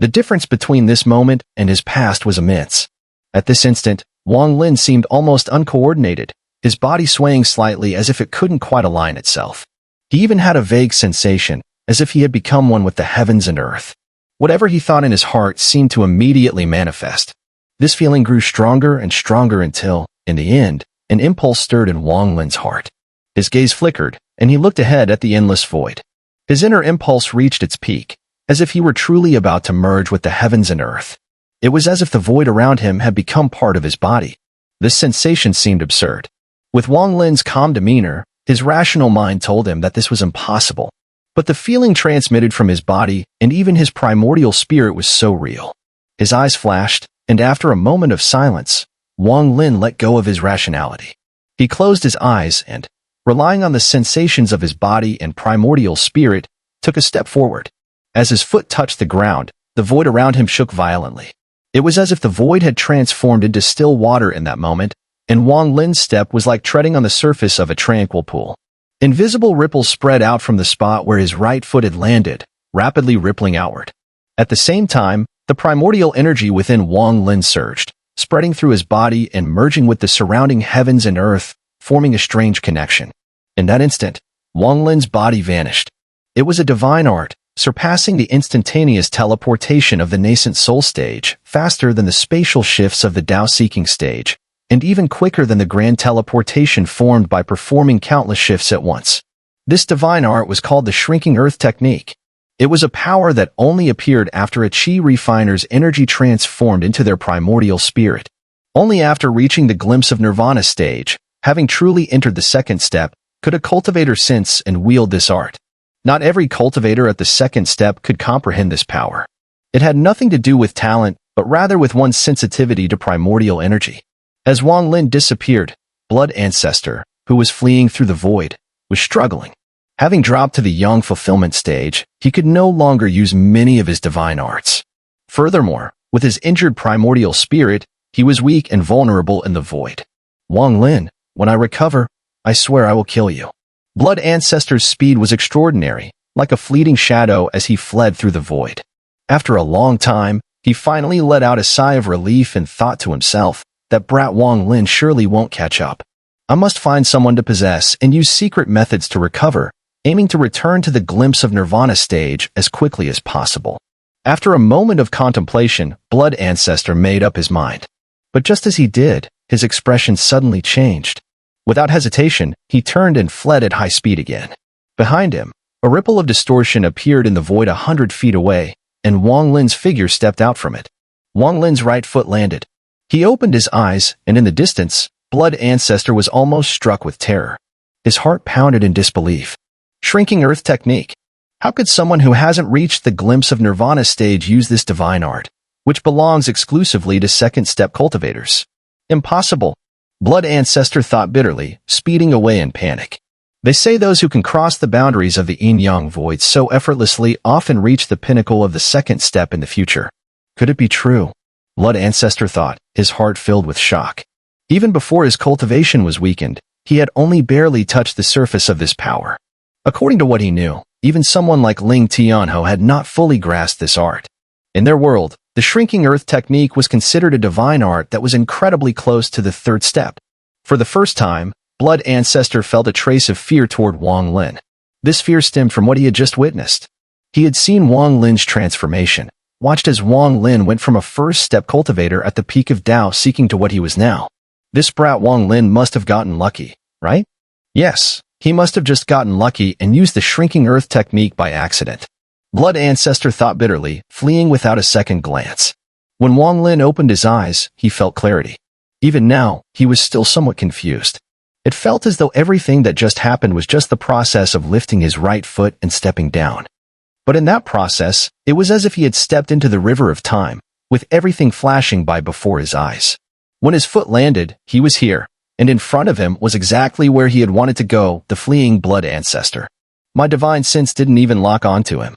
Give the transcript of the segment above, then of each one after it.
The difference between this moment and his past was immense. At this instant, Wang Lin seemed almost uncoordinated, his body swaying slightly as if it couldn't quite align itself. He even had a vague sensation, as if he had become one with the heavens and earth. Whatever he thought in his heart seemed to immediately manifest. This feeling grew stronger and stronger until, in the end, an impulse stirred in Wang Lin's heart. His gaze flickered, and he looked ahead at the endless void. His inner impulse reached its peak, as if he were truly about to merge with the heavens and earth. It was as if the void around him had become part of his body. This sensation seemed absurd. With Wang Lin's calm demeanor, his rational mind told him that this was impossible. But the feeling transmitted from his body and even his primordial spirit was so real. His eyes flashed, and after a moment of silence, Wang Lin let go of his rationality. He closed his eyes and, relying on the sensations of his body and primordial spirit, took a step forward. As his foot touched the ground, the void around him shook violently. It was as if the void had transformed into still water in that moment, and Wang Lin's step was like treading on the surface of a tranquil pool. Invisible ripples spread out from the spot where his right foot had landed, rapidly rippling outward. At the same time, the primordial energy within Wang Lin surged, spreading through his body and merging with the surrounding heavens and earth, forming a strange connection. In that instant, Wang Lin's body vanished. It was a divine art, surpassing the instantaneous teleportation of the nascent soul stage, faster than the spatial shifts of the Tao-seeking stage, and even quicker than the grand teleportation formed by performing countless shifts at once. This divine art was called the Shrinking Earth Technique. It was a power that only appeared after a chi refiner's energy transformed into their primordial spirit. Only after reaching the glimpse of nirvana stage, having truly entered the second step, could a cultivator sense and wield this art. Not every cultivator at the second step could comprehend this power. It had nothing to do with talent, but rather with one's sensitivity to primordial energy. As Wang Lin disappeared, Blood Ancestor, who was fleeing through the void, was struggling. Having dropped to the young fulfillment stage, he could no longer use many of his divine arts. Furthermore, with his injured primordial spirit, he was weak and vulnerable in the void. Wang Lin, when I recover, I swear I will kill you. Blood Ancestor's speed was extraordinary, like a fleeting shadow as he fled through the void. After a long time, he finally let out a sigh of relief and thought to himself, that brat Wang Lin surely won't catch up. I must find someone to possess and use secret methods to recover, aiming to return to the glimpse of nirvana stage as quickly as possible. After a moment of contemplation, Blood Ancestor made up his mind. But just as he did, his expression suddenly changed. Without hesitation, he turned and fled at high speed again. Behind him, a ripple of distortion appeared in the void 100 feet away, and Wang Lin's figure stepped out from it. Wang Lin's right foot landed. He opened his eyes, and in the distance, Blood Ancestor was almost struck with terror. His heart pounded in disbelief. Shrinking Earth Technique. How could someone who hasn't reached the glimpse of nirvana stage use this divine art, which belongs exclusively to second-step cultivators? Impossible. Blood Ancestor thought bitterly, speeding away in panic. They say those who can cross the boundaries of the yin-yang void so effortlessly often reach the pinnacle of the second step in the future. Could it be true? Blood Ancestor thought, his heart filled with shock. Even before his cultivation was weakened, he had only barely touched the surface of this power. According to what he knew, even someone like Ling Tianho had not fully grasped this art. In their world, the Shrinking Earth Technique was considered a divine art that was incredibly close to the third step. For the first time, Blood Ancestor felt a trace of fear toward Wang Lin. This fear stemmed from what he had just witnessed. He had seen Wang Lin's transformation, watched as Wang Lin went from a first-step cultivator at the peak of Tao seeking to what he was now. This brat Wang Lin must have gotten lucky, right? Yes, he must have just gotten lucky and used the Shrinking Earth Technique by accident. Blood Ancestor thought bitterly, fleeing without a second glance. When Wang Lin opened his eyes, he felt clarity. Even now, he was still somewhat confused. It felt as though everything that just happened was just the process of lifting his right foot and stepping down. But in that process, it was as if he had stepped into the river of time, with everything flashing by before his eyes. When his foot landed, he was here, and in front of him was exactly where he had wanted to go, the fleeing Blood Ancestor. My divine sense didn't even lock onto him.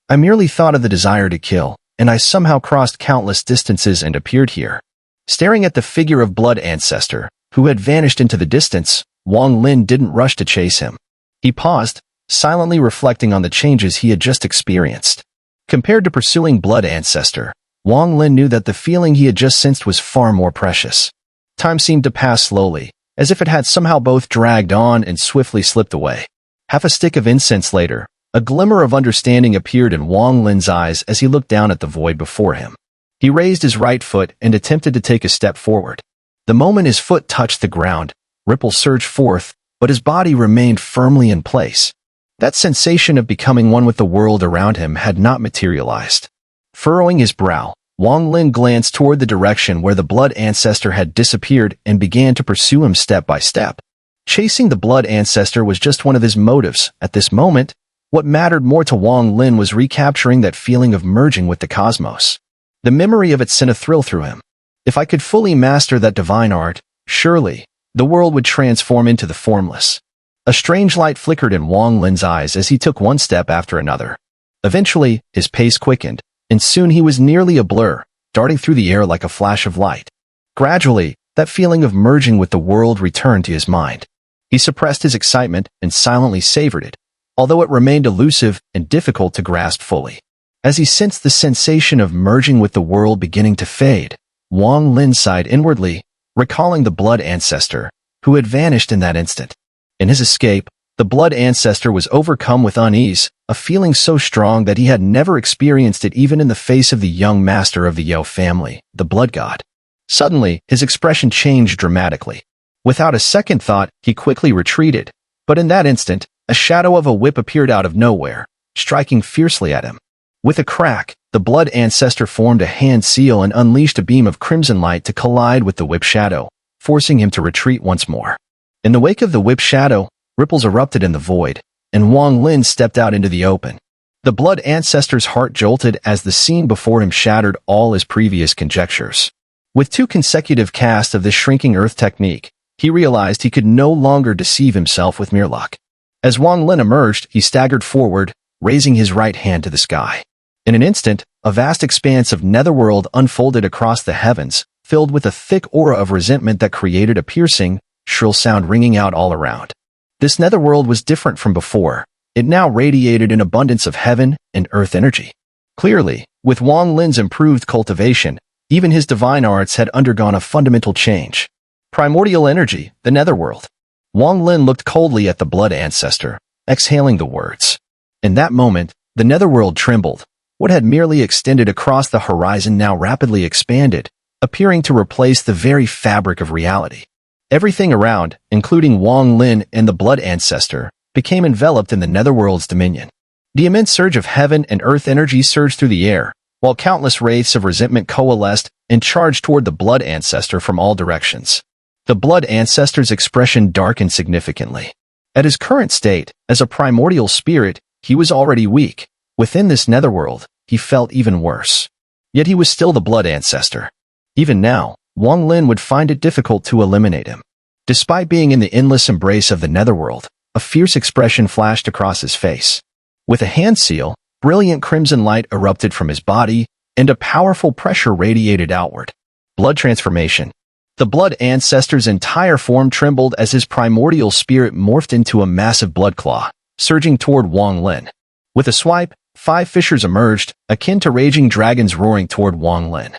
I merely thought of the desire to kill, and I somehow crossed countless distances and appeared here. Staring at the figure of Blood Ancestor, who had vanished into the distance, Wang Lin didn't rush to chase him. He paused, silently reflecting on the changes he had just experienced. Compared to pursuing Blood Ancestor, Wang Lin knew that the feeling he had just sensed was far more precious. Time seemed to pass slowly, as if it had somehow both dragged on and swiftly slipped away. Half a stick of incense later, a glimmer of understanding appeared in Wang Lin's eyes as he looked down at the void before him. He raised his right foot and attempted to take a step forward. The moment his foot touched the ground, ripples surged forth, but his body remained firmly in place. That sensation of becoming one with the world around him had not materialized. Furrowing his brow, Wang Lin glanced toward the direction where the Blood Ancestor had disappeared and began to pursue him step by step. Chasing the Blood Ancestor was just one of his motives. At this moment, what mattered more to Wang Lin was recapturing that feeling of merging with the cosmos. The memory of it sent a thrill through him. If I could fully master that divine art, surely, the world would transform into the formless. A strange light flickered in Wang Lin's eyes as he took one step after another. Eventually, his pace quickened, and soon he was nearly a blur, darting through the air like a flash of light. Gradually, that feeling of merging with the world returned to his mind. He suppressed his excitement and silently savored it, although it remained elusive and difficult to grasp fully. As he sensed the sensation of merging with the world beginning to fade, Wang Lin sighed inwardly, recalling the Blood Ancestor, who had vanished in that instant. In his escape, the Blood Ancestor was overcome with unease, a feeling so strong that he had never experienced it even in the face of the young master of the Yao family, the Blood God. Suddenly, his expression changed dramatically. Without a second thought, he quickly retreated, but in that instant, a shadow of a whip appeared out of nowhere, striking fiercely at him. With a crack, the Blood Ancestor formed a hand seal and unleashed a beam of crimson light to collide with the whip shadow, forcing him to retreat once more. In the wake of the whip shadow, ripples erupted in the void, and Wang Lin stepped out into the open. The Blood Ancestor's heart jolted as the scene before him shattered all his previous conjectures. With 2 consecutive casts of this shrinking earth technique, he realized he could no longer deceive himself with mere luck. As Wang Lin emerged, he staggered forward, raising his right hand to the sky. In an instant, a vast expanse of netherworld unfolded across the heavens, filled with a thick aura of resentment that created a piercing, shrill sound ringing out all around. This netherworld was different from before. It now radiated an abundance of heaven and earth energy. Clearly, with Wang Lin's improved cultivation, even his divine arts had undergone a fundamental change. Primordial energy, the netherworld. Wang Lin looked coldly at the Blood Ancestor, exhaling the words. In that moment, the netherworld trembled. What had merely extended across the horizon now rapidly expanded, appearing to replace the very fabric of reality. Everything around, including Wang Lin and the Blood Ancestor, became enveloped in the netherworld's dominion. The immense surge of heaven and earth energy surged through the air, while countless wraiths of resentment coalesced and charged toward the Blood Ancestor from all directions. The Blood Ancestor's expression darkened significantly. At his current state, as a primordial spirit, he was already weak. Within this netherworld, he felt even worse. Yet he was still the Blood Ancestor. Even now, Wang Lin would find it difficult to eliminate him. Despite being in the endless embrace of the netherworld, a fierce expression flashed across his face. With a hand seal, brilliant crimson light erupted from his body, and a powerful pressure radiated outward. Blood transformation. The Blood Ancestor's entire form trembled as his primordial spirit morphed into a massive blood claw, surging toward Wang Lin. With a swipe, 5 fissures emerged, akin to raging dragons roaring toward Wang Lin.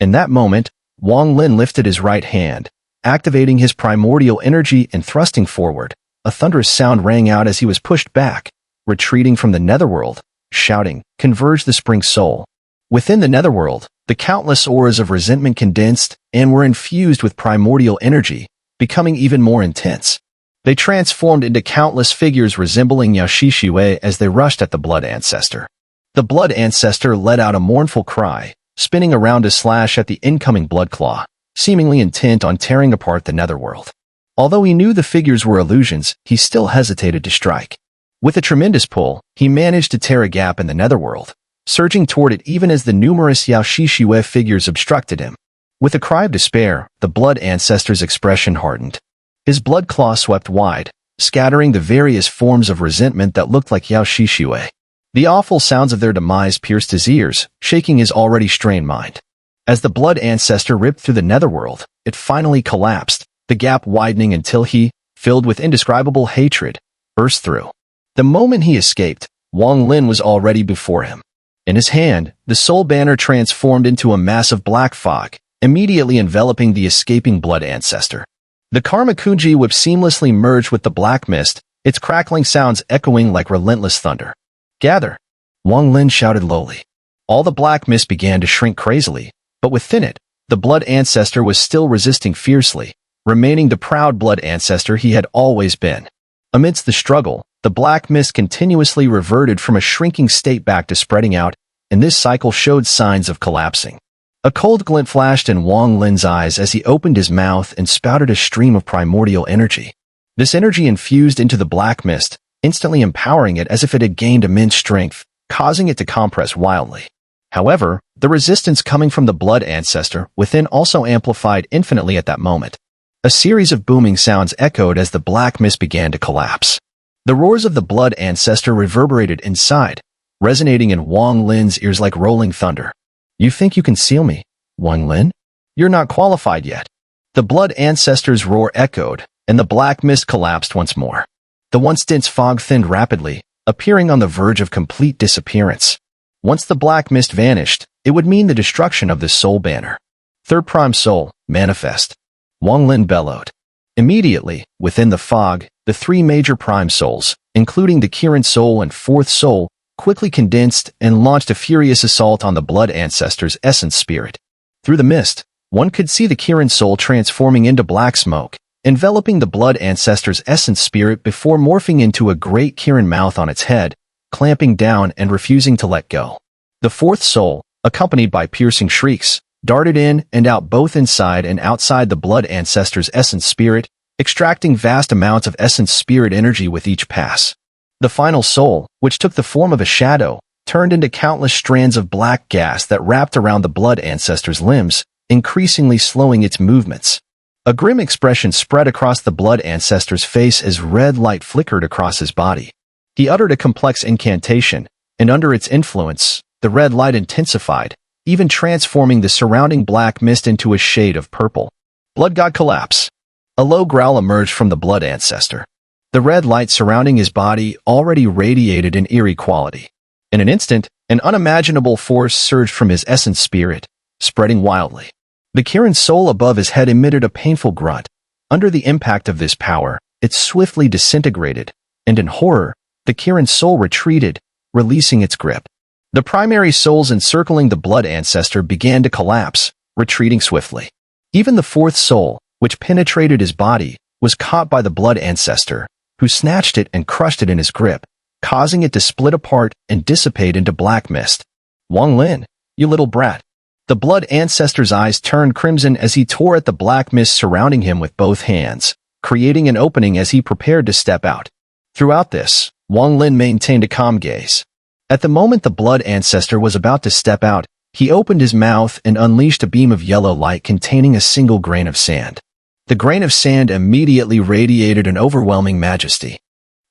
In that moment, Wang Lin lifted his right hand, activating his primordial energy and thrusting forward. A thunderous sound rang out as he was pushed back, retreating from the netherworld, shouting, "Converge the spring soul." Within the netherworld, the countless auras of resentment condensed and were infused with primordial energy, becoming even more intense. They transformed into countless figures resembling Yaoshishiwei as they rushed at the Blood Ancestor. The Blood Ancestor let out a mournful cry, spinning around to slash at the incoming blood claw, seemingly intent on tearing apart the netherworld. Although he knew the figures were illusions, he still hesitated to strike. With a tremendous pull, he managed to tear a gap in the netherworld, surging toward it even as the numerous Yaoshishiwei figures obstructed him. With a cry of despair, the Blood Ancestor's expression hardened. His blood claw swept wide, scattering the various forms of resentment that looked like Yaoshishiwei. The awful sounds of their demise pierced his ears, shaking his already strained mind. As the Blood Ancestor ripped through the netherworld, it finally collapsed, the gap widening until he, filled with indescribable hatred, burst through. The moment he escaped, Wang Lin was already before him. In his hand, the soul banner transformed into a massive black fog, immediately enveloping the escaping blood ancestor. The Karma Kunji whip seamlessly merged with the black mist, its crackling sounds echoing like relentless thunder. "Gather!" Wang Lin shouted lowly. All the black mist began to shrink crazily, but within it, the blood ancestor was still resisting fiercely, remaining the proud blood ancestor he had always been. Amidst the struggle, the black mist continuously reverted from a shrinking state back to spreading out, and this cycle showed signs of collapsing. A cold glint flashed in Wang Lin's eyes as he opened his mouth and spouted a stream of primordial energy. This energy infused into the black mist, instantly empowering it as if it had gained immense strength, causing it to compress wildly. However, the resistance coming from the blood ancestor within also amplified infinitely at that moment. A series of booming sounds echoed as the black mist began to collapse. The roars of the blood ancestor reverberated inside, resonating in Wang Lin's ears like rolling thunder. "You think you can seal me, Wang Lin? You're not qualified yet." The blood ancestor's roar echoed, and the black mist collapsed once more. The once dense fog thinned rapidly, appearing on the verge of complete disappearance. Once the black mist vanished, it would mean the destruction of the soul banner. "Third prime soul, manifest," Wang Lin bellowed. Immediately, within the fog, the three major prime souls, including the Kirin soul and fourth soul, quickly condensed and launched a furious assault on the blood ancestor's essence spirit. Through the mist, one could see the Kirin soul transforming into black smoke, enveloping the blood ancestor's essence spirit before morphing into a great Kirin mouth on its head, clamping down and refusing to let go. The fourth soul, accompanied by piercing shrieks, darted in and out both inside and outside the blood ancestor's essence spirit, extracting vast amounts of essence spirit energy with each pass. The final soul, which took the form of a shadow, turned into countless strands of black gas that wrapped around the blood ancestor's limbs, increasingly slowing its movements. A grim expression spread across the blood ancestor's face as red light flickered across his body. He uttered a complex incantation, and under its influence, the red light intensified, even transforming the surrounding black mist into a shade of purple. "Blood god collapse." A low growl emerged from the blood ancestor. The red light surrounding his body already radiated an eerie quality. In an instant, an unimaginable force surged from his essence spirit, spreading wildly. The Kirin soul above his head emitted a painful grunt. Under the impact of this power, it swiftly disintegrated, and in horror, the Kirin soul retreated, releasing its grip. The primary souls encircling the blood ancestor began to collapse, retreating swiftly. Even the fourth soul, which penetrated his body, was caught by the blood ancestor, who snatched it and crushed it in his grip, causing it to split apart and dissipate into black mist. "Wang Lin, you little brat." The blood ancestor's eyes turned crimson as he tore at the black mist surrounding him with both hands, creating an opening as he prepared to step out. Throughout this, Wang Lin maintained a calm gaze. At the moment the blood ancestor was about to step out, he opened his mouth and unleashed a beam of yellow light containing a single grain of sand. The grain of sand immediately radiated an overwhelming majesty.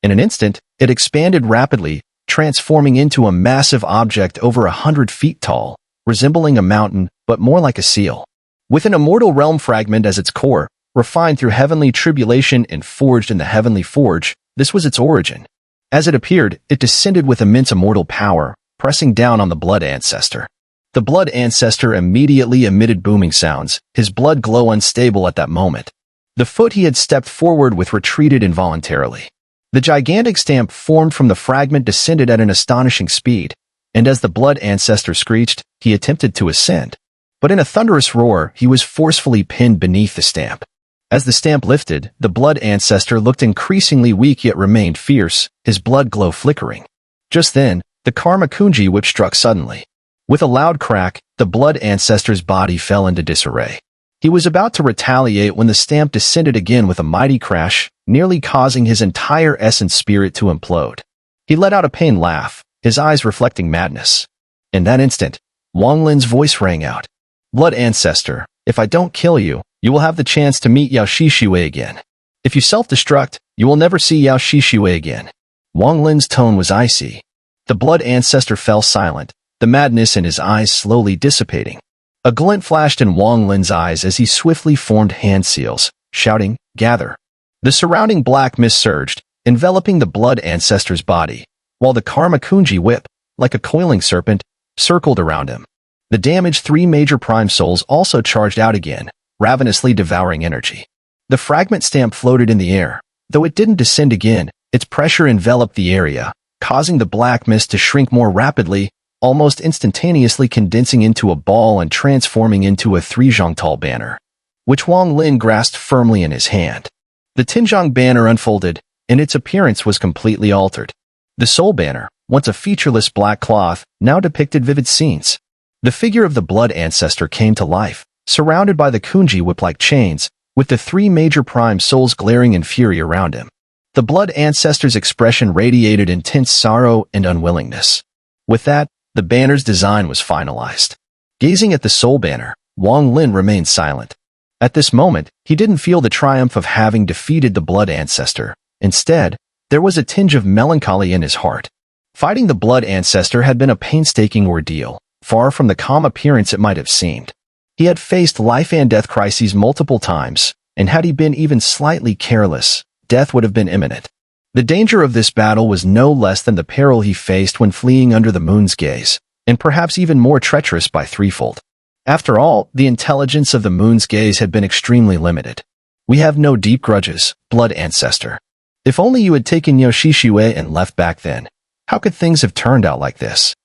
In an instant, it expanded rapidly, transforming into a massive object over 100 feet tall, resembling a mountain, but more like a seal. With an immortal realm fragment as its core, refined through heavenly tribulation and forged in the heavenly forge, this was its origin. As it appeared, it descended with immense immortal power, pressing down on the blood ancestor. The blood ancestor immediately emitted booming sounds, his blood glow unstable at that moment. The foot he had stepped forward with retreated involuntarily. The gigantic stamp formed from the fragment descended at an astonishing speed, and as the blood ancestor screeched, he attempted to ascend. But in a thunderous roar, he was forcefully pinned beneath the stamp. As the stamp lifted, the blood ancestor looked increasingly weak yet remained fierce, his blood glow flickering. Just then, the Karma Kunji whip struck suddenly. With a loud crack, the blood ancestor's body fell into disarray. He was about to retaliate when the stamp descended again with a mighty crash, nearly causing his entire essence spirit to implode. He let out a pained laugh, his eyes reflecting madness. In that instant, Wang Lin's voice rang out. "Blood ancestor, if I don't kill you, you will have the chance to meet Yao Shishiwei again. If you self-destruct, you will never see Yao Shishiwei again." Wang Lin's tone was icy. The blood ancestor fell silent, the madness in his eyes slowly dissipating. A glint flashed in Wang Lin's eyes as he swiftly formed hand seals, shouting, "Gather." The surrounding black mist surged, enveloping the blood ancestor's body, while the Karma Kunji whip, like a coiling serpent, circled around him. The damaged 3 major prime souls also charged out again, ravenously devouring energy. The fragment stamp floated in the air. Though it didn't descend again, its pressure enveloped the area, causing the black mist to shrink more rapidly, almost instantaneously condensing into a ball and transforming into a 3-zhongtal banner, which Wang Lin grasped firmly in his hand. The Tinzhong banner unfolded, and its appearance was completely altered. The soul banner, once a featureless black cloth, now depicted vivid scenes. The figure of the blood ancestor came to life, surrounded by the Kunji whip-like chains, with the 3 major prime souls glaring in fury around him. The blood ancestor's expression radiated intense sorrow and unwillingness. With that, the banner's design was finalized. Gazing at the soul banner, Wang Lin remained silent. At this moment, he didn't feel the triumph of having defeated the blood ancestor. Instead, there was a tinge of melancholy in his heart. Fighting the blood ancestor had been a painstaking ordeal, far from the calm appearance it might have seemed. He had faced life and death crises multiple times, and had he been even slightly careless, death would have been imminent. The danger of this battle was no less than the peril he faced when fleeing under the moon's gaze, and perhaps even more treacherous by threefold. After all, the intelligence of the moon's gaze had been extremely limited. We have no deep grudges, blood ancestor. If only you had taken Yoshishue and left back then. How could things have turned out like this?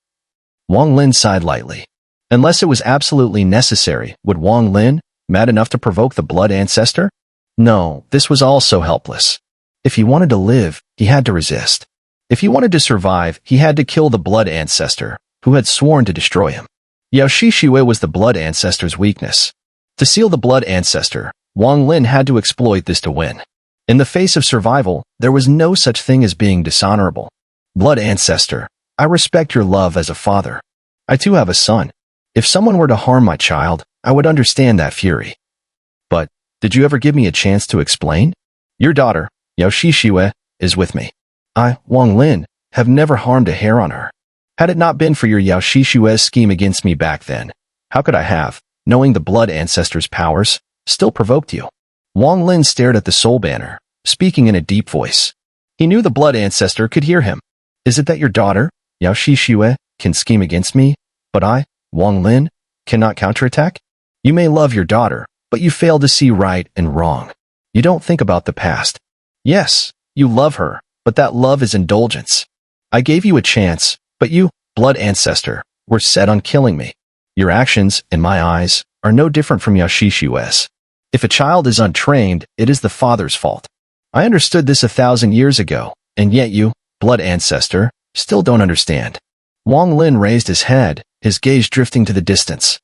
Wang Lin sighed lightly. Unless it was absolutely necessary, would Wang Lin, mad enough to provoke the blood ancestor? No, this was all so helpless. If he wanted to live, he had to resist. If he wanted to survive, he had to kill the blood ancestor, who had sworn to destroy him. Yoshishue was the blood ancestor's weakness. To seal the blood ancestor, Wang Lin had to exploit this to win. In the face of survival, there was no such thing as being dishonorable. Blood ancestor, I respect your love as a father. I too have a son. If someone were to harm my child, I would understand that fury. But, did you ever give me a chance to explain? Your daughter, Yoshishue, is with me. I, Wang Lin, have never harmed a hair on her. Had it not been for your Yoshisue's scheme against me back then, how could I have, knowing the blood ancestor's powers, still provoked you? Wang Lin stared at the soul banner, speaking in a deep voice. He knew the blood ancestor could hear him. Is it that your daughter, Yoshishue, can scheme against me, but I, Wang Lin, cannot counterattack? You may love your daughter, but you fail to see right and wrong. You don't think about the past. Yes, you love her, but that love is indulgence. I gave you a chance, but you, blood ancestor, were set on killing me. Your actions, in my eyes, are no different from Yoshishue's. If a child is untrained, it is the father's fault. I understood this 1,000 years ago, and yet you, blood ancestor, still don't understand. Wang Lin raised his head, his gaze drifting to the distance.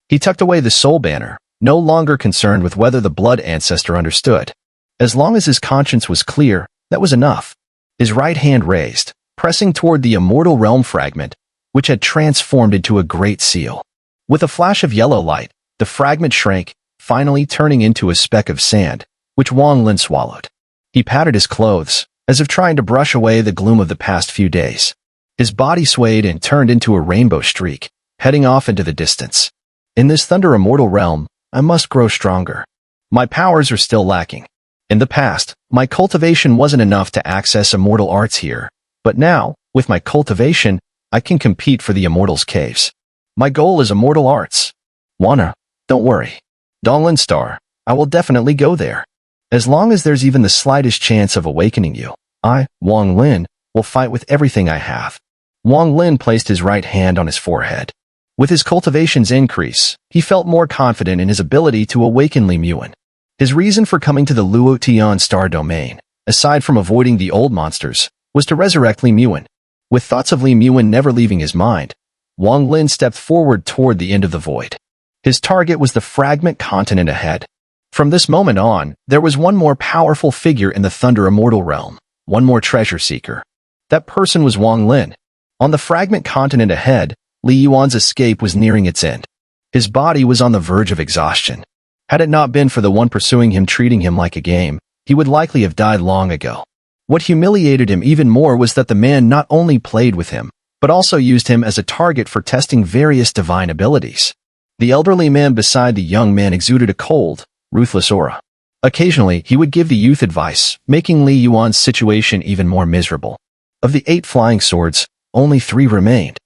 He tucked away the soul banner, no longer concerned with whether the blood ancestor understood. As long as his conscience was clear, that was enough. His right hand raised, pressing toward the immortal realm fragment, which had transformed into a great seal. With a flash of yellow light, the fragment shrank, finally turning into a speck of sand, which Wang Lin swallowed. He patted his clothes, as if trying to brush away the gloom of the past few days. His body swayed and turned into a rainbow streak, heading off into the distance. In this Thunder Immortal realm, I must grow stronger. My powers are still lacking. In the past, my cultivation wasn't enough to access immortal arts here, but now, with my cultivation, I can compete for the Immortal's caves. My goal is immortal arts. Wanna, don't worry. Donglin Star, I will definitely go there. As long as there's even the slightest chance of awakening you, I, Wang Lin, will fight with everything I have. Wang Lin placed his right hand on his forehead. With his cultivation's increase, he felt more confident in his ability to awaken Li Muan. His reason for coming to the Luotian Star Domain, aside from avoiding the old monsters, was to resurrect Li Muan. With thoughts of Li Muan never leaving his mind, Wang Lin stepped forward toward the end of the void. His target was the fragment continent ahead. From this moment on, there was one more powerful figure in the Thunder Immortal realm, one more treasure seeker. That person was Wang Lin. On the fragment continent ahead, Li Yuan's escape was nearing its end. His body was on the verge of exhaustion. Had it not been for the one pursuing him treating him like a game, he would likely have died long ago. What humiliated him even more was that the man not only played with him, but also used him as a target for testing various divine abilities. The elderly man beside the young man exuded a cold, ruthless aura. Occasionally, he would give the youth advice, making Li Yuan's situation even more miserable. Of the 8 flying swords, only 3 remained.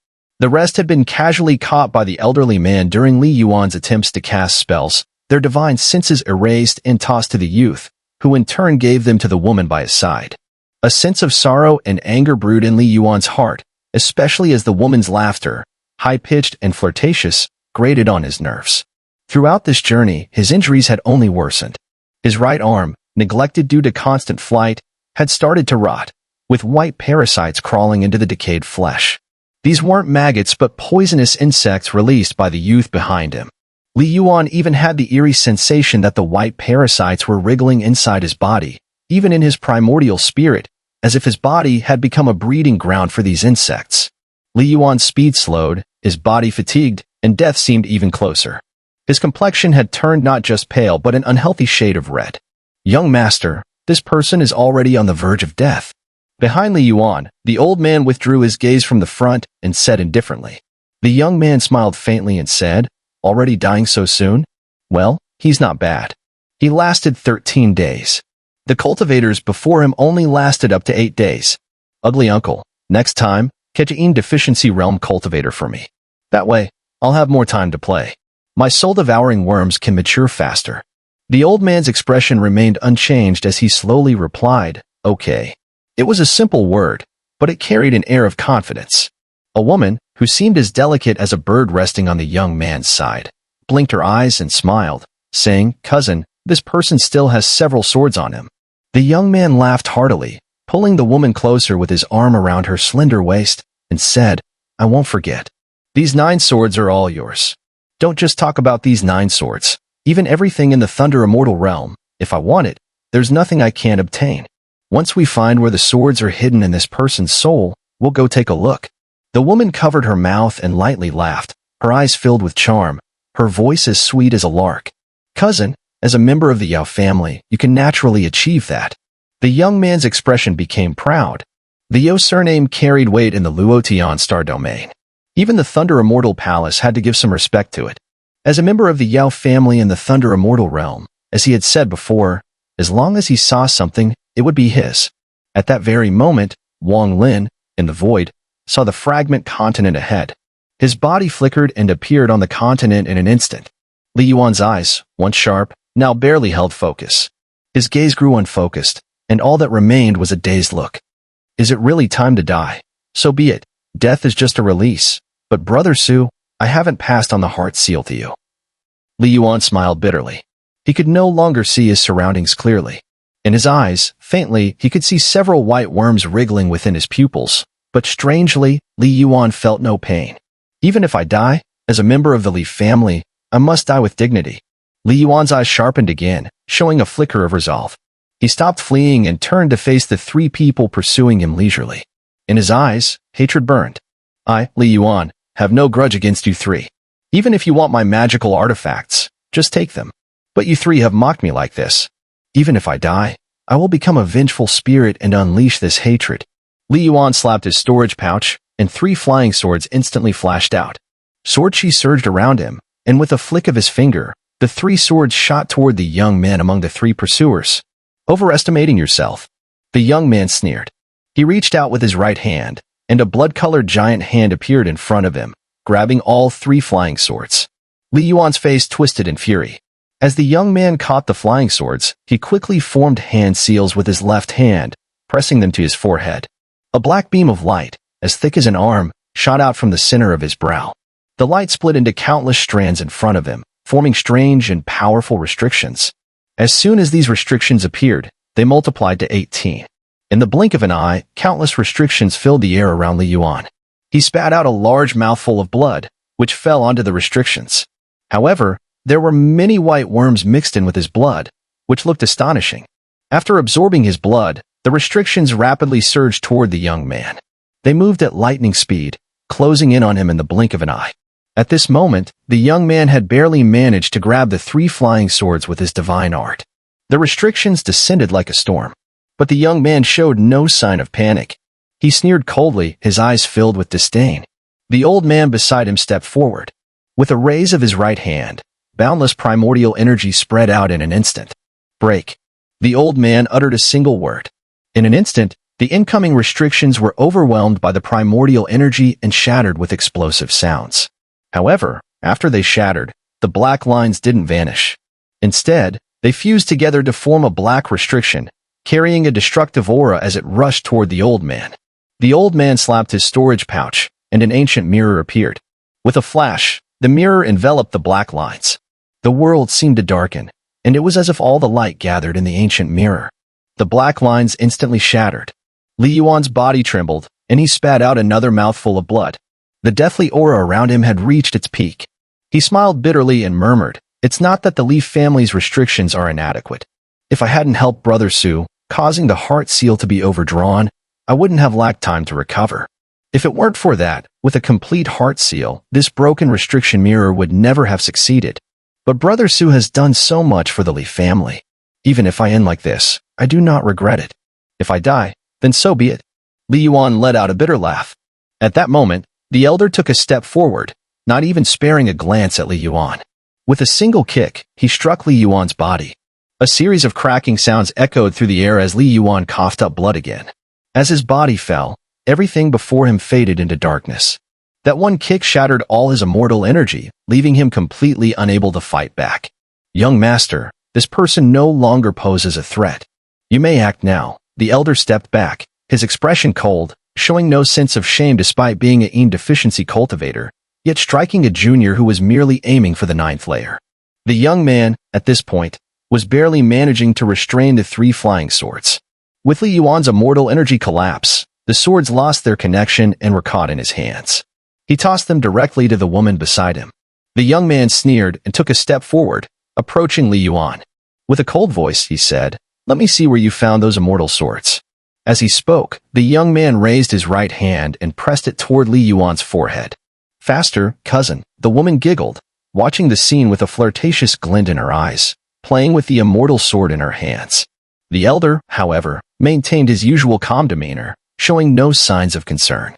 The rest had been casually caught by the elderly man during Li Yuan's attempts to cast spells, their divine senses erased and tossed to the youth, who in turn gave them to the woman by his side. A sense of sorrow and anger brewed in Li Yuan's heart, especially as the woman's laughter, high-pitched and flirtatious, grated on his nerves. Throughout this journey, his injuries had only worsened. His right arm, neglected due to constant flight, had started to rot, with white parasites crawling into the decayed flesh. These weren't maggots but poisonous insects released by the youth behind him. Li Yuan even had the eerie sensation that the white parasites were wriggling inside his body, even in his primordial spirit, as if his body had become a breeding ground for these insects. Li Yuan's speed slowed, his body fatigued, and death seemed even closer. His complexion had turned not just pale but an unhealthy shade of red. Young master, this person is already on the verge of death. Behind Li Yuan, the old man withdrew his gaze from the front and said indifferently. The young man smiled faintly and said, "Already dying so soon? Well, he's not bad. He lasted 13 days. The cultivators before him only lasted up to 8 days. Ugly uncle, next time, catch a deficiency realm cultivator for me. That way, I'll have more time to play. My soul-devouring worms can mature faster." The old man's expression remained unchanged as he slowly replied, "Okay." It was a simple word, but it carried an air of confidence. A woman, who seemed as delicate as a bird resting on the young man's side, blinked her eyes and smiled, saying, "Cousin, this person still has several swords on him." The young man laughed heartily, pulling the woman closer with his arm around her slender waist, and said, "I won't forget. These 9 swords are all yours. Don't just talk about these 9 swords. Even everything in the Thunder Immortal realm, if I want it, there's nothing I can't obtain. Once we find where the swords are hidden in this person's soul, we'll go take a look." The woman covered her mouth and lightly laughed, her eyes filled with charm, her voice as sweet as a lark. "Cousin, as a member of the Yao family, you can naturally achieve that." The young man's expression became proud. The Yao surname carried weight in the Luotian star domain. Even the Thunder Immortal Palace had to give some respect to it. As a member of the Yao family in the Thunder Immortal realm, as he had said before, as long as he saw something, it would be his. At that very moment, Wang Lin, in the void, saw the fragment continent ahead. His body flickered and appeared on the continent in an instant. Li Yuan's eyes, once sharp, now barely held focus. His gaze grew unfocused, and all that remained was a dazed look. Is it really time to die? So be it. Death is just a release. But Brother Su, I haven't passed on the heart seal to you. Li Yuan smiled bitterly. He could no longer see his surroundings clearly. In his eyes, faintly, he could see several white worms wriggling within his pupils, but strangely, Li Yuan felt no pain. Even if I die, as a member of the Li family, I must die with dignity. Li Yuan's eyes sharpened again, showing a flicker of resolve. He stopped fleeing and turned to face the 3 people pursuing him leisurely. In his eyes, hatred burned. "I, Li Yuan, have no grudge against you 3. Even if you want my magical artifacts, just take them. But you 3 have mocked me like this. Even if I die, I will become a vengeful spirit and unleash this hatred." Li Yuan slapped his storage pouch, and 3 flying swords instantly flashed out. Sword chi surged around him, and with a flick of his finger, the 3 swords shot toward the young man among the 3 pursuers. "Overestimating yourself," the young man sneered. He reached out with his right hand, and a blood-colored giant hand appeared in front of him, grabbing all 3 flying swords. Li Yuan's face twisted in fury. As the young man caught the flying swords, he quickly formed hand seals with his left hand, pressing them to his forehead. A black beam of light, as thick as an arm, shot out from the center of his brow. The light split into countless strands in front of him, forming strange and powerful restrictions. As soon as these restrictions appeared, they multiplied to 18. In the blink of an eye, countless restrictions filled the air around Li Yuan. He spat out a large mouthful of blood, which fell onto the restrictions. However, there were many white worms mixed in with his blood, which looked astonishing. After absorbing his blood, the restrictions rapidly surged toward the young man. They moved at lightning speed, closing in on him in the blink of an eye. At this moment, the young man had barely managed to grab the 3 flying swords with his divine art. The restrictions descended like a storm. But the young man showed no sign of panic. He sneered coldly, his eyes filled with disdain. The old man beside him stepped forward. With a raise of his right hand, boundless primordial energy spread out in an instant. "Break." The old man uttered a single word. In an instant, The incoming restrictions were overwhelmed by the primordial energy and shattered with explosive sounds. However, after they shattered, the black lines didn't vanish. Instead, they fused together to form a black restriction, carrying a destructive aura as it rushed toward the old man. The old man slapped his storage pouch, and an ancient mirror appeared. With a flash, the mirror enveloped the black lines. The world seemed to darken, and it was as if all the light gathered in the ancient mirror. The black lines instantly shattered. Li Yuan's body trembled, and he spat out another mouthful of blood. The deathly aura around him had reached its peak. He smiled bitterly and murmured, "It's not that the Li family's restrictions are inadequate. If I hadn't helped Brother Su, causing the heart seal to be overdrawn, I wouldn't have lacked time to recover. If it weren't for that, with a complete heart seal, this broken restriction mirror would never have succeeded. But Brother Su has done so much for the Li family. Even if I end like this, I do not regret it. If I die, then so be it." Li Yuan let out a bitter laugh. At that moment, the elder took a step forward, not even sparing a glance at Li Yuan. With a single kick, he struck Li Yuan's body. A series of cracking sounds echoed through the air as Li Yuan coughed up blood again. As his body fell, everything before him faded into darkness. That one kick shattered all his immortal energy, leaving him completely unable to fight back. "Young master, this person no longer poses a threat. You may act now." The elder stepped back, his expression cold, showing no sense of shame despite being an EM deficiency cultivator, yet striking a junior who was merely aiming for the 9th layer. The young man, at this point, was barely managing to restrain the 3 flying swords. With Li Yuan's immortal energy collapse, the swords lost their connection and were caught in his hands. He tossed them directly to the woman beside him. The young man sneered and took a step forward, approaching Li Yuan. With a cold voice, he said, "Let me see where you found those immortal swords." As he spoke, the young man raised his right hand and pressed it toward Li Yuan's forehead. "Faster, cousin," the woman giggled, watching the scene with a flirtatious glint in her eyes, playing with the immortal sword in her hands. The elder, however, maintained his usual calm demeanor, showing no signs of concern.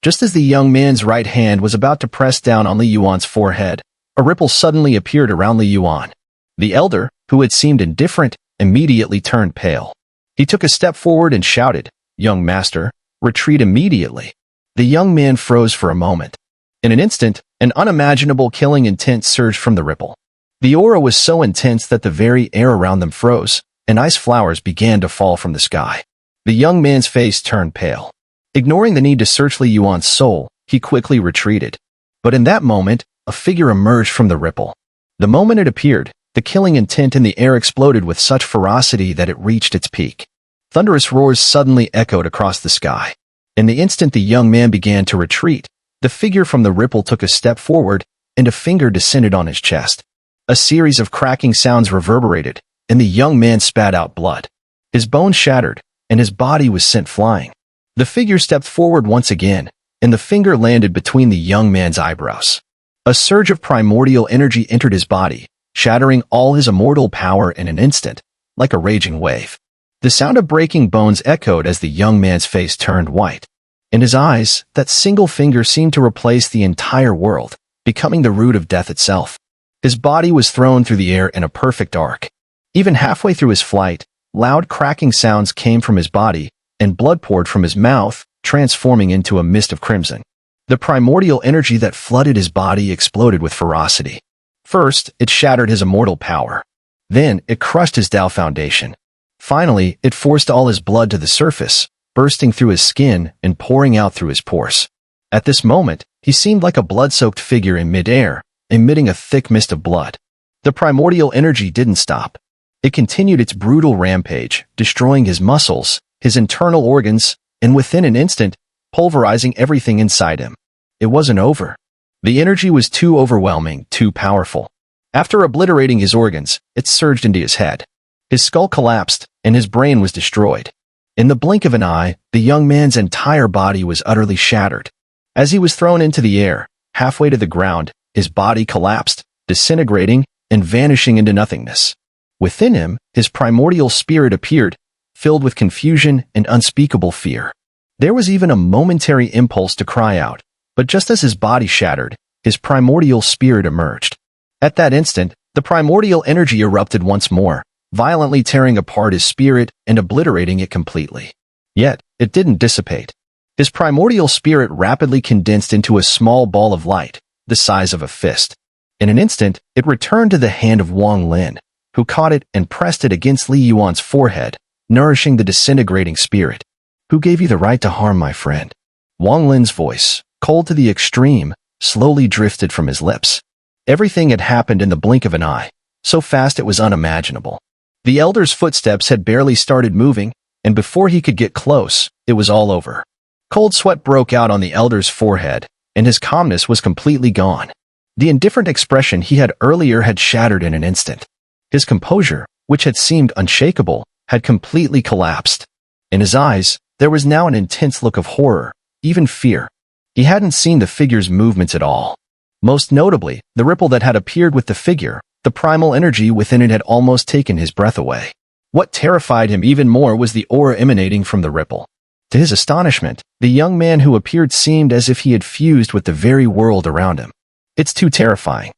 Just as the young man's right hand was about to press down on Li Yuan's forehead, a ripple suddenly appeared around Li Yuan. The elder, who had seemed indifferent, immediately turned pale. He took a step forward and shouted, "Young master, retreat immediately." The young man froze for a moment. In an instant, an unimaginable killing intent surged from the ripple. The aura was so intense that the very air around them froze, and ice flowers began to fall from the sky. The young man's face turned pale. Ignoring the need to search Li Yuan's soul, he quickly retreated. But in that moment, a figure emerged from the ripple. The moment it appeared, the killing intent in the air exploded with such ferocity that it reached its peak. Thunderous roars suddenly echoed across the sky. In the instant the young man began to retreat, the figure from the ripple took a step forward, and a finger descended on his chest. A series of cracking sounds reverberated, and the young man spat out blood. His bones shattered, and his body was sent flying. The figure stepped forward once again, and the finger landed between the young man's eyebrows. A surge of primordial energy entered his body, shattering all his immortal power in an instant, like a raging wave. The sound of breaking bones echoed as the young man's face turned white. In his eyes, that single finger seemed to replace the entire world, becoming the root of death itself. His body was thrown through the air in a perfect arc. Even halfway through his flight, loud cracking sounds came from his body, and blood poured from his mouth, transforming into a mist of crimson. The primordial energy that flooded his body exploded with ferocity. First, it shattered his immortal power. Then, it crushed his Tao foundation. Finally, it forced all his blood to the surface, bursting through his skin and pouring out through his pores. At this moment, he seemed like a blood-soaked figure in midair, emitting a thick mist of blood. The primordial energy didn't stop. It continued its brutal rampage, destroying his muscles, his internal organs, and within an instant, pulverizing everything inside him. It wasn't over. The energy was too overwhelming, too powerful. After obliterating his organs, it surged into his head. His skull collapsed, and his brain was destroyed. In the blink of an eye, the young man's entire body was utterly shattered. As he was thrown into the air, halfway to the ground, his body collapsed, disintegrating and vanishing into nothingness. Within him, his primordial spirit appeared, filled with confusion and unspeakable fear. There was even a momentary impulse to cry out, but just as his body shattered, his primordial spirit emerged. At that instant, the primordial energy erupted once more, violently tearing apart his spirit and obliterating it completely. Yet, it didn't dissipate. His primordial spirit rapidly condensed into a small ball of light, the size of a fist. In an instant, it returned to the hand of Wang Lin, who caught it and pressed it against Li Yuan's forehead, nourishing the disintegrating spirit. Who gave you the right to harm my friend? Wang Lin's voice, cold to the extreme, slowly drifted from his lips. Everything had happened in the blink of an eye, so fast it was unimaginable. The elder's footsteps had barely started moving, and before he could get close, it was all over. Cold sweat broke out on the elder's forehead, and his calmness was completely gone. The indifferent expression he had earlier had shattered in an instant. His composure, which had seemed unshakable, had completely collapsed. In his eyes, there was now an intense look of horror, even fear. He hadn't seen the figure's movements at all. Most notably, the ripple that had appeared with the figure, the primal energy within it had almost taken his breath away. What terrified him even more was the aura emanating from the ripple. To his astonishment, the young man who appeared seemed as if he had fused with the very world around him. It's too terrifying.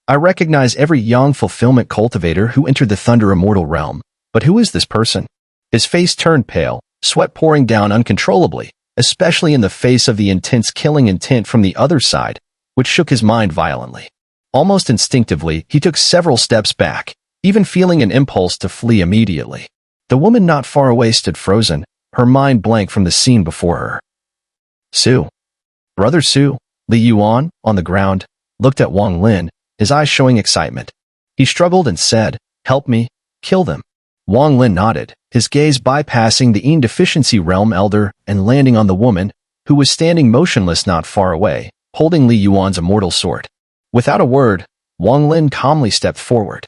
I recognize every young fulfillment cultivator who entered the Thunder Immortal realm, but who is this person? His face turned pale, sweat pouring down uncontrollably, especially in the face of the intense killing intent from the other side, which shook his mind violently. Almost instinctively, he took several steps back, even feeling an impulse to flee immediately. The woman not far away stood frozen, her mind blank from the scene before her. Su. Brother Su, Li Yuan, on the ground, looked at Wang Lin, his eyes showing excitement. He struggled and said, "Help me, kill them." Wang Lin nodded, his gaze bypassing the indeficiency realm elder and landing on the woman, who was standing motionless not far away, holding Li Yuan's immortal sword. Without a word, Wang Lin calmly stepped forward.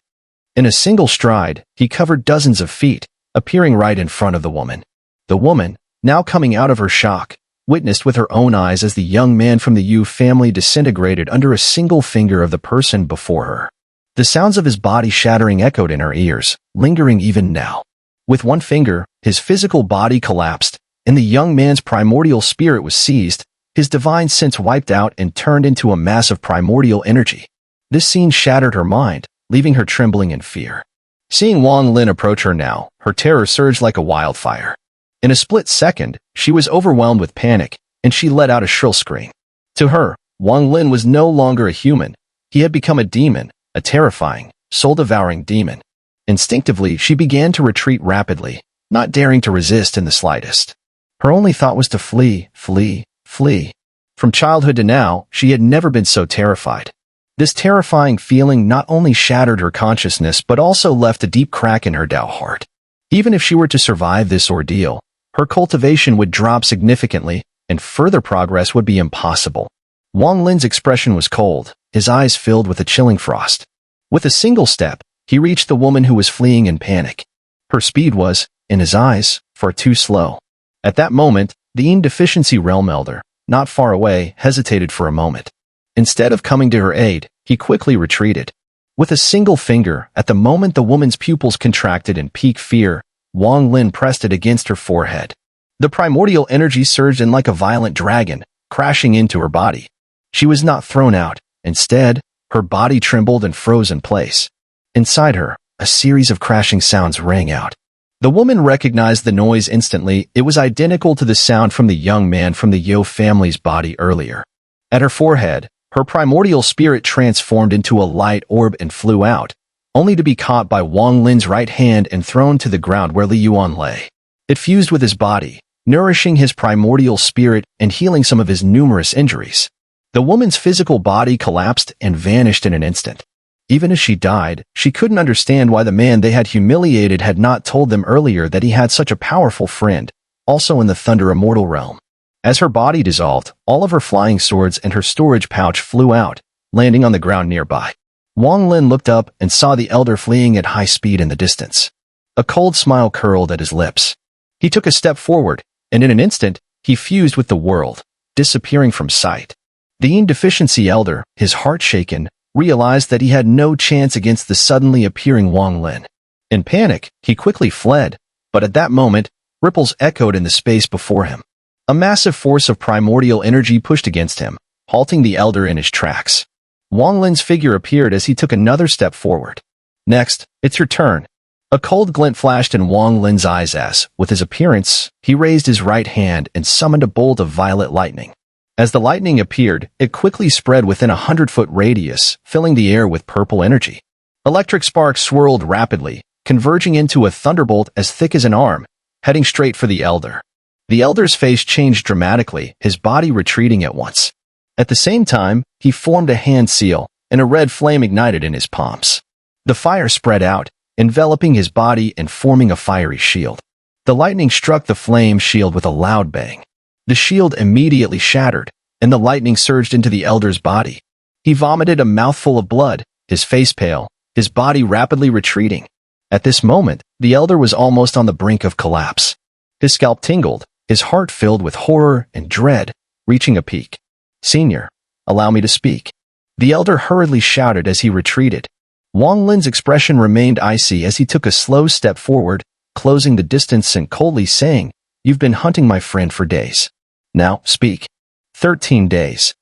In a single stride, he covered dozens of feet, appearing right in front of the woman. The woman, now coming out of her shock, witnessed with her own eyes as the young man from the Yu family disintegrated under a single finger of the person before her. The sounds of his body shattering echoed in her ears, lingering even now. With one finger, his physical body collapsed, and the young man's primordial spirit was seized, his divine sense wiped out and turned into a mass of primordial energy. This scene shattered her mind, leaving her trembling in fear. Seeing Wang Lin approach her now, her terror surged like a wildfire. In a split second, she was overwhelmed with panic, and she let out a shrill scream. To her, Wang Lin was no longer a human. He had become a demon, a terrifying, soul-devouring demon. Instinctively, she began to retreat rapidly, not daring to resist in the slightest. Her only thought was to flee, flee, flee. From childhood to now, she had never been so terrified. This terrifying feeling not only shattered her consciousness but also left a deep crack in her Dao heart. Even if she were to survive this ordeal, her cultivation would drop significantly, and further progress would be impossible. Wang Lin's expression was cold, his eyes filled with a chilling frost. With a single step, he reached the woman who was fleeing in panic. Her speed was, in his eyes, far too slow. At that moment, the indeficiency realm elder, not far away, hesitated for a moment. Instead of coming to her aid, he quickly retreated. With a single finger, at the moment the woman's pupils contracted in peak fear, Wang Lin pressed it against her forehead. The primordial energy surged in like a violent dragon, crashing into her body. She was not thrown out. Instead, her body trembled and froze in place. Inside her, a series of crashing sounds rang out. The woman recognized the noise instantly. It was identical to the sound from the young man from the Yo family's body earlier. At her forehead, her primordial spirit transformed into a light orb and flew out, only to be caught by Wang Lin's right hand and thrown to the ground where Li Yuan lay. It fused with his body, nourishing his primordial spirit and healing some of his numerous injuries. The woman's physical body collapsed and vanished in an instant. Even as she died, she couldn't understand why the man they had humiliated had not told them earlier that he had such a powerful friend, also in the Thunder Immortal realm. As her body dissolved, all of her flying swords and her storage pouch flew out, landing on the ground nearby. Wang Lin looked up and saw the elder fleeing at high speed in the distance. A cold smile curled at his lips. He took a step forward, and in an instant, he fused with the world, disappearing from sight. The indeficiency elder, his heart shaken, realized that he had no chance against the suddenly appearing Wang Lin. In panic, he quickly fled, but at that moment, ripples echoed in the space before him. A massive force of primordial energy pushed against him, halting the elder in his tracks. Wang Lin's figure appeared as he took another step forward. Next, it's her turn. A cold glint flashed in Wang Lin's eyes as, with his appearance, he raised his right hand and summoned a bolt of violet lightning. As the lightning appeared, it quickly spread within a 100-foot radius, filling the air with purple energy. Electric sparks swirled rapidly, converging into a thunderbolt as thick as an arm, heading straight for the elder. The elder's face changed dramatically, his body retreating at once. At the same time, he formed a hand seal, and a red flame ignited in his palms. The fire spread out, enveloping his body and forming a fiery shield. The lightning struck the flame shield with a loud bang. The shield immediately shattered, and the lightning surged into the elder's body. He vomited a mouthful of blood, his face pale, his body rapidly retreating. At this moment, the elder was almost on the brink of collapse. His scalp tingled, his heart filled with horror and dread, reaching a peak. "Senior, allow me to speak," the elder hurriedly shouted as he retreated. Wang Lin's expression remained icy as he took a slow step forward, closing the distance and coldly saying, "You've been hunting my friend for days. Now, speak." 13 days.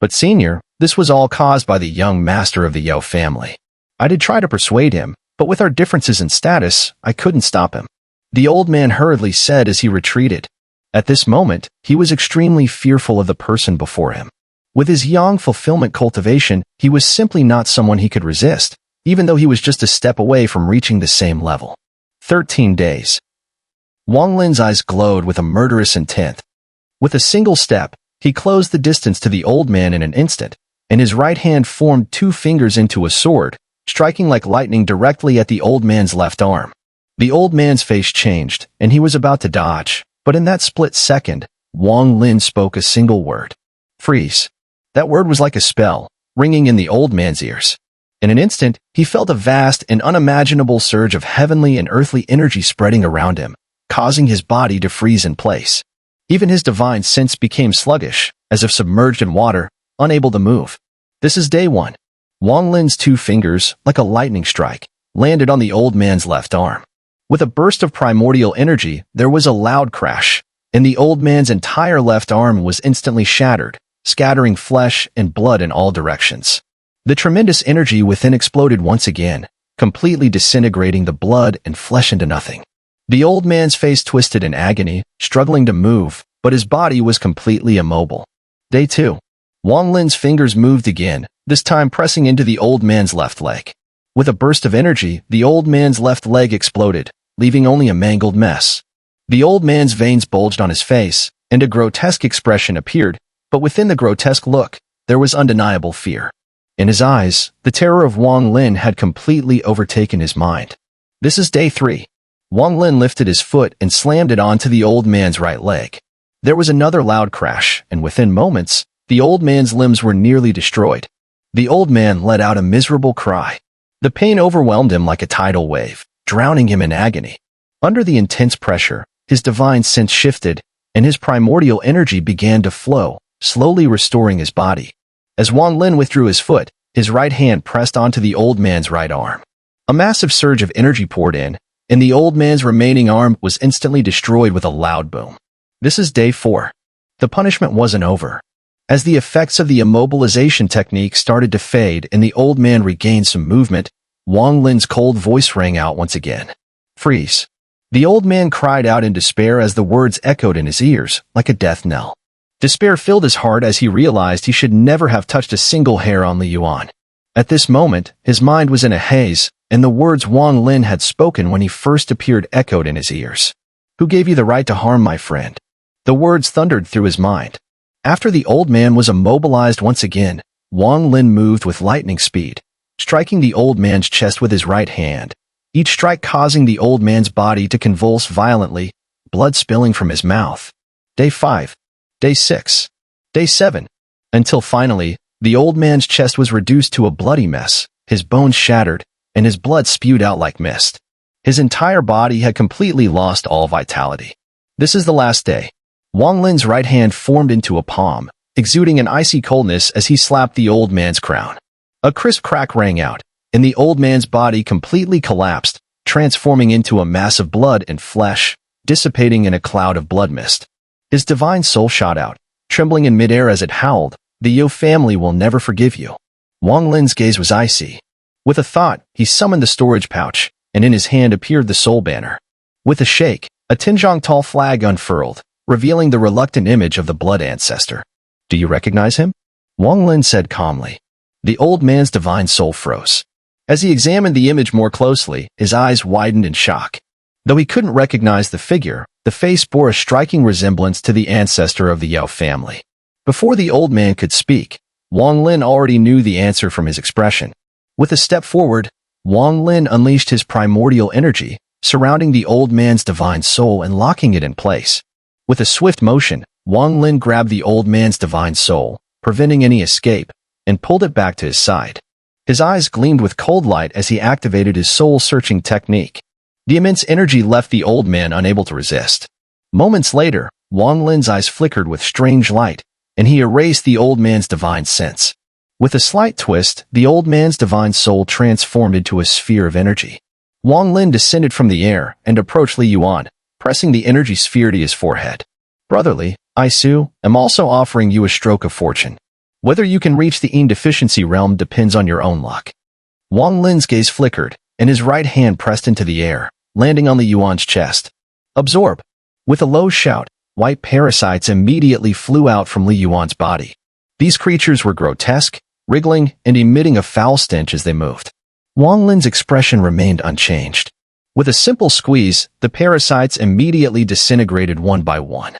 But senior, this was all caused by the young master of the Yao family. I did try to persuade him, but with our differences in status, I couldn't stop him, the old man hurriedly said as he retreated. At this moment, he was extremely fearful of the person before him. With his yang fulfillment cultivation, he was simply not someone he could resist, even though he was just a step away from reaching the same level. 13 days. Wang Lin's eyes glowed with a murderous intent. With a single step, he closed the distance to the old man in an instant, and his right hand formed 2 fingers into a sword, striking like lightning directly at the old man's left arm. The old man's face changed, and he was about to dodge, but in that split second, Wang Lin spoke a single word. "Freeze." That word was like a spell, ringing in the old man's ears. In an instant, he felt a vast and unimaginable surge of heavenly and earthly energy spreading around him, causing his body to freeze in place. Even his divine sense became sluggish, as if submerged in water, unable to move. This is day 1. Wang Lin's 2 fingers, like a lightning strike, landed on the old man's left arm. With a burst of primordial energy, there was a loud crash, and the old man's entire left arm was instantly shattered, scattering flesh and blood in all directions. The tremendous energy within exploded once again, completely disintegrating the blood and flesh into nothing. The old man's face twisted in agony, struggling to move, but his body was completely immobile. Day 2. Wang Lin's fingers moved again, this time pressing into the old man's left leg. With a burst of energy, the old man's left leg exploded, leaving only a mangled mess. The old man's veins bulged on his face, and a grotesque expression appeared, but within the grotesque look, there was undeniable fear. In his eyes, the terror of Wang Lin had completely overtaken his mind. This is day 3. Wang Lin lifted his foot and slammed it onto the old man's right leg. There was another loud crash, and within moments, the old man's limbs were nearly destroyed. The old man let out a miserable cry. The pain overwhelmed him like a tidal wave, drowning him in agony. Under the intense pressure, his divine sense shifted, and his primordial energy began to flow, slowly restoring his body. As Wang Lin withdrew his foot, his right hand pressed onto the old man's right arm. A massive surge of energy poured in, and the old man's remaining arm was instantly destroyed with a loud boom. This is day 4. The punishment wasn't over. As the effects of the immobilization technique started to fade and the old man regained some movement, Wang Lin's cold voice rang out once again. "Freeze." The old man cried out in despair as the words echoed in his ears, like a death knell. Despair filled his heart as he realized he should never have touched a single hair on the Yuan. At this moment, his mind was in a haze, and the words Wang Lin had spoken when he first appeared echoed in his ears. "Who gave you the right to harm my friend?" The words thundered through his mind. After the old man was immobilized once again, Wang Lin moved with lightning speed, striking the old man's chest with his right hand, each strike causing the old man's body to convulse violently, blood spilling from his mouth. Day 5. Day 6. Day 7. Until finally, the old man's chest was reduced to a bloody mess, his bones shattered, and his blood spewed out like mist. His entire body had completely lost all vitality. This is the last day. Wang Lin's right hand formed into a palm, exuding an icy coldness as he slapped the old man's crown. A crisp crack rang out, and the old man's body completely collapsed, transforming into a mass of blood and flesh, dissipating in a cloud of blood mist. His divine soul shot out, trembling in midair as it howled, "The Yao family will never forgive you." Wang Lin's gaze was icy. With a thought, he summoned the storage pouch, and in his hand appeared the soul banner. With a shake, a Tinjiang tall flag unfurled, revealing the reluctant image of the blood ancestor. "Do you recognize him?" Wang Lin said calmly. The old man's divine soul froze. As he examined the image more closely, his eyes widened in shock. Though he couldn't recognize the figure, the face bore a striking resemblance to the ancestor of the Yao family. Before the old man could speak, Wang Lin already knew the answer from his expression. With a step forward, Wang Lin unleashed his primordial energy, surrounding the old man's divine soul and locking it in place. With a swift motion, Wang Lin grabbed the old man's divine soul, preventing any escape, and pulled it back to his side. His eyes gleamed with cold light as he activated his soul-searching technique. The immense energy left the old man unable to resist. Moments later, Wang Lin's eyes flickered with strange light, and he erased the old man's divine sense. With a slight twist, the old man's divine soul transformed into a sphere of energy. Wang Lin descended from the air and approached Li Yuan, pressing the energy sphere to his forehead. "Brotherly, I, Su, am also offering you a stroke of fortune. Whether you can reach the Yin deficiency realm depends on your own luck." Wang Lin's gaze flickered, and his right hand pressed into the air, landing on Li Yuan's chest. "Absorb." With a low shout, white parasites immediately flew out from Li Yuan's body. These creatures were grotesque, wriggling, and emitting a foul stench as they moved. Wang Lin's expression remained unchanged. With a simple squeeze, the parasites immediately disintegrated one by one.